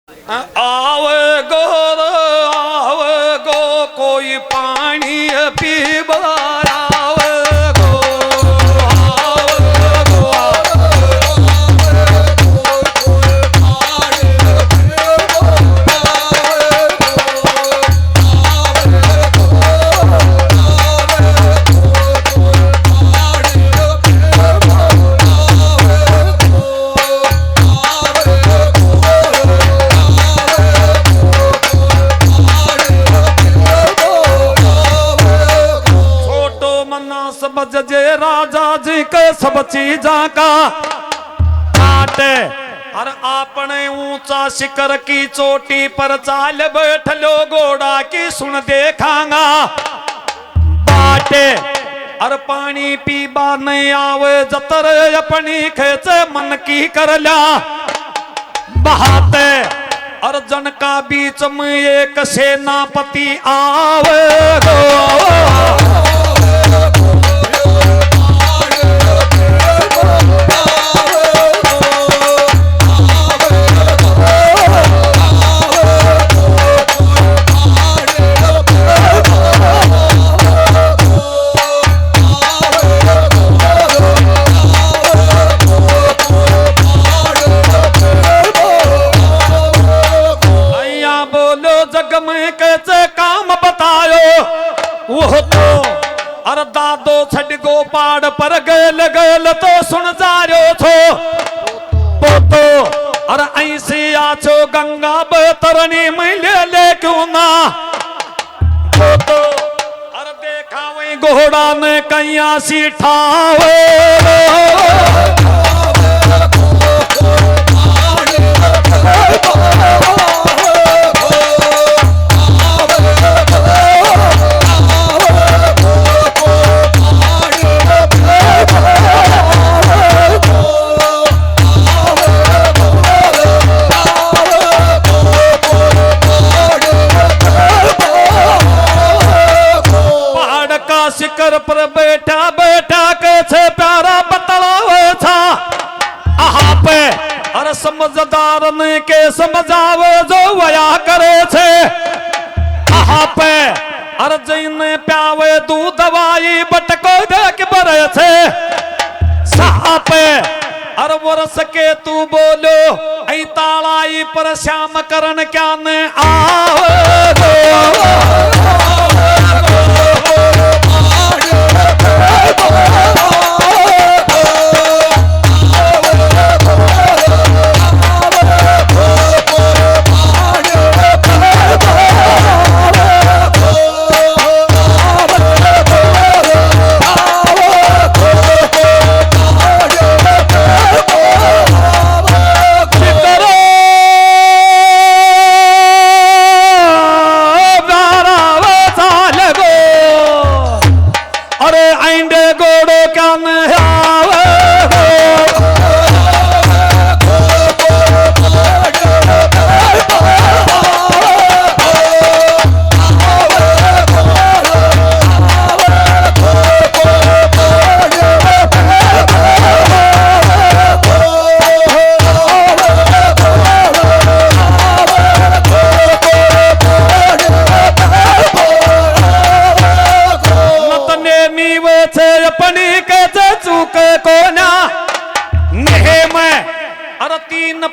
आवे गो कोई पानी पीबार आवे गो जे राजा जी के सब चीजा का काटे और आपने ऊंचा शिखर की चोटी पर चाल बैठ लो घोड़ा की सुन देखांगा बाटे और पानी पीबा नहीं आवे जतर अपनी खेचे मन की कर ला बहाते और जन का बीच में एक सेनापति आवे गो काम बतायो वो तो अर दादो छड़ गो पाड़ पर गल गल तो सुन जा रो थो पोतो अर ऐसे आचो गंगा बतरनी मैले ले क्यों ना पोतो अर देखा वही घोड़ा ने कैया सी ठावे शिखर पर बैठा बैठा कैसे प्यारा बतलावे था आहा पे अरे समझदार ने के समझावे जो वया करे छे आहा पे अरे जइने प्यावे दूध दवाई बटको देख बरे छे सा पे अरे वर्ष के तू बोलो ऐ तालाई पर श्याम करण क्या ने आवे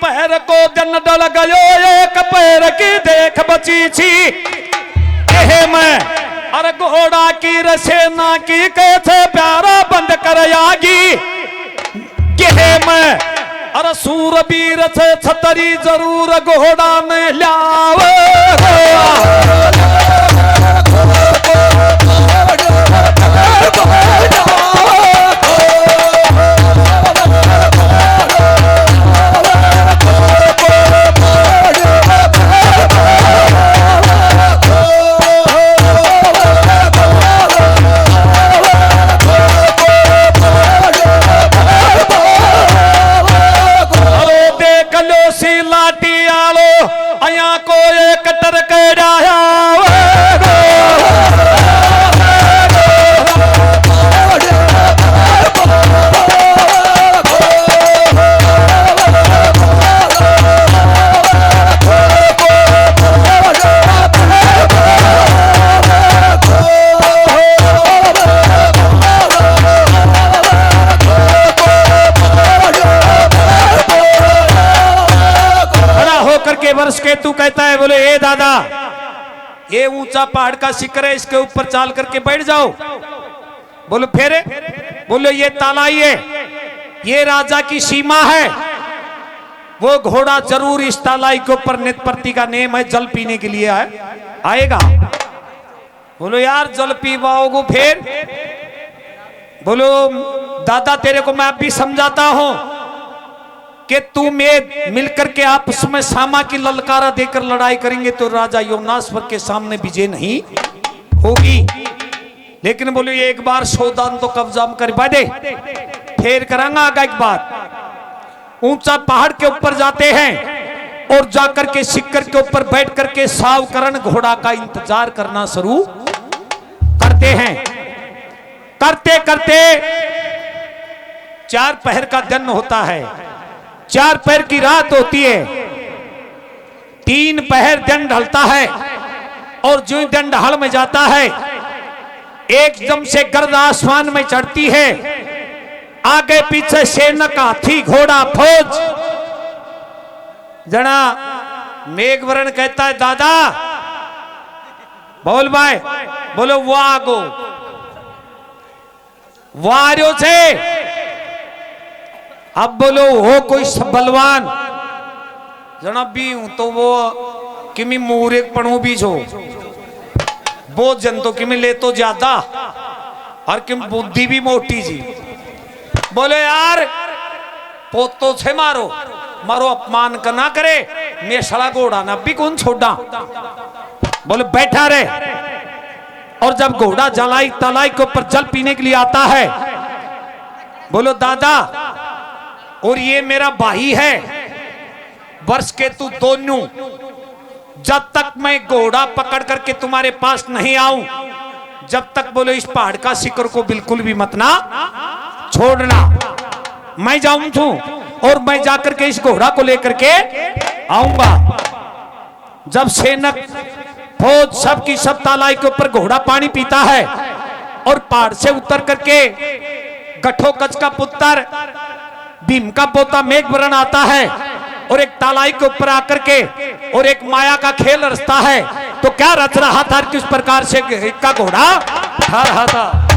पैर को जन डल गयो एक पैर की देख बची छी में अरे घोड़ा की रसेना की कैसे प्यारा बंद कर आगी में अरे सूरबीर से छतरी जरूर घोड़ा में लावे केतु कहता है, बोले ए दादा, ये ऊंचा पहाड़ का शिखर है, इसके ऊपर चाल करके बैठ जाओ। बोलो फिर? बोलो ये तालाई है, ये राजा की सीमा है, वो घोड़ा जरूर इस तालाई के ऊपर नितप्रति का नेम है, जल पीने के लिए आएगा। बोलो यार जल पी पाओगे फिर? बोलो दादा तेरे को मैं अब भी समझाता हूं कि तू मैं मिलकर के आपस में सामा की ललकारा देकर लड़ाई करेंगे तो राजा योनासवर के सामने विजय नहीं होगी। लेकिन बोलो ये एक बार सौदान तो कब्जा कर दे, फिर करांगा आगे एक बात। ऊंचा पहाड़ के ऊपर जाते हैं और जाकर के शिखर के ऊपर बैठ करके सावकरण घोड़ा का इंतजार करना शुरू करते हैं। करते करते 4 पहर का दिन होता है, 4 पहर की रात होती है, 3 पहर दिन ढलता है और जो ही दिन ढाल में जाता है एकदम से गर्द आसमान में चढ़ती है, आगे पीछे सैनिक, हाथी, घोड़ा, फौज। जना मेघवरण कहता है दादा बोल भाई, बोलो वो आगो वारियो से। अब बोलो हो कोई बलवान जना भी हूं तो वो किमी मूरे पणु भी छो, बहुत जन तो किमी ले तो ज्यादा और किम बुद्धि भी मोटी जी। बोले यार पोतो से मारो, मारो अपमान करना करे, मैं सड़ा घोड़ा ना भी कौन छोड़ा। बोले बैठा रहे। और जब घोड़ा जलाई तलाई के ऊपर जल पीने के लिए आता है, बोलो दादा और ये मेरा भाई है वर्ष के तू दोनों, जब तक मैं घोड़ा पकड़ करके तुम्हारे पास नहीं आऊं जब तक बोलो इस पहाड़ का शिखर को बिल्कुल भी मत ना छोड़ना। मैं जाऊं छू और मैं जाकर के इस घोड़ा को लेकर के आऊंगा। जब सैनिक फौज सब की सब तालाई के ऊपर घोड़ा पानी पीता है और पहाड़ से उतर करके घटोत्कच का पुत्र भीम का पोता मेघवरण आता है और एक तालाई के ऊपर आकर के और एक माया का खेल रचता है, तो क्या रच रहा था, किस प्रकार से का घोड़ा उठा रहा था।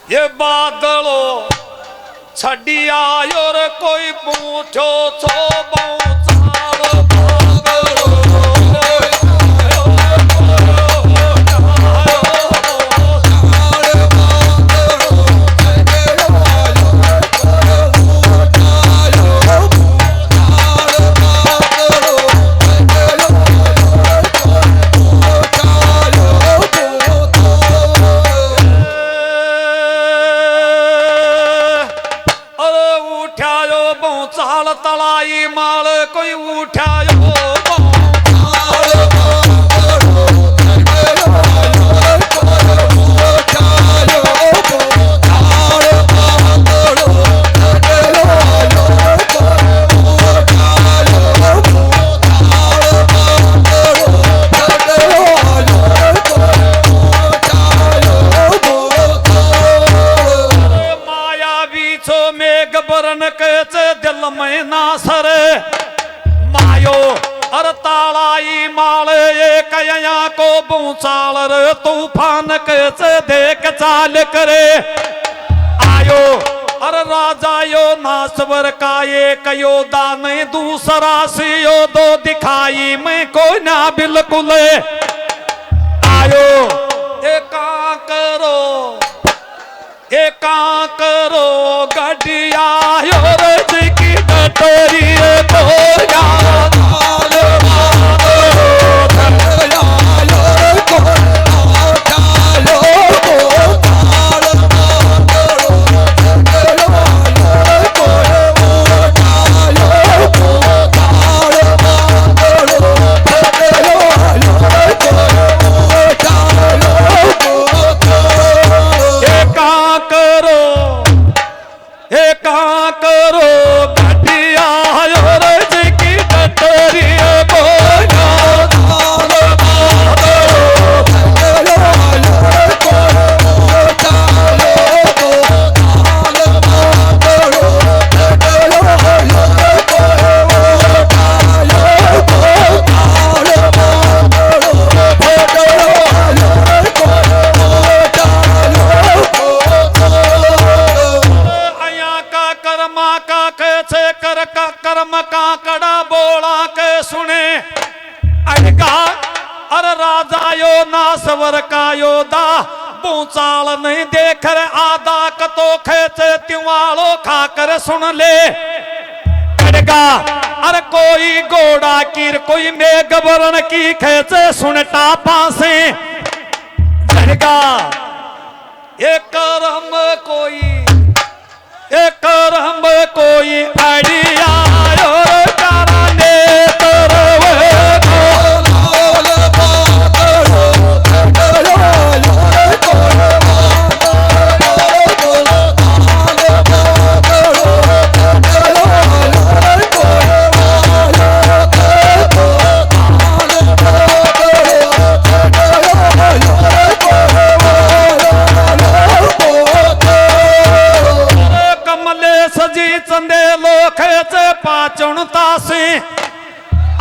ये बादलो छड़ी आयो रे कोई पूछो छो बहुचाल बादलो। तलाई माल कोई उठायो दिल में ना सरे मायो अर तालाई माल एक को बूचाल रे तूफान कैसे देख चाल करे आयो अर राजा यो नासवर का एक योदा नहीं दूसरा सी यो दो दिखाई मैं कोई ना बिल्कुल आयो एका करो गडिया की डटोरी तो काकड़ा बोला के सुने अड़का अरे राजा यो ना सवर का योदा बूचाल नहीं देख रे आदा कतो खेचे तिवालो खाकर सुन ले अड़का अरे कोई घोड़ा कीर कोई मेघ वरण की खेचे सुनटा पासे अड़का एक रम कोई अड़िया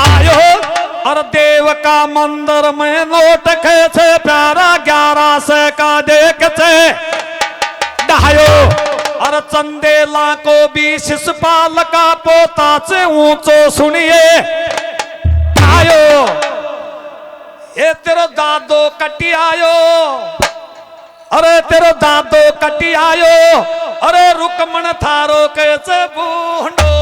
आयो और देव का मंदिर में नोट खेचे प्यारा 1100 का देखते डहायो और चंदेला को भी शिषपाल का पोता से ऊंचो सुनिए आयो ये तेरो दादो कटी आयो अरे तेरो दादो कटी आयो अरे रुकमण थारो कैसे बूढ़ो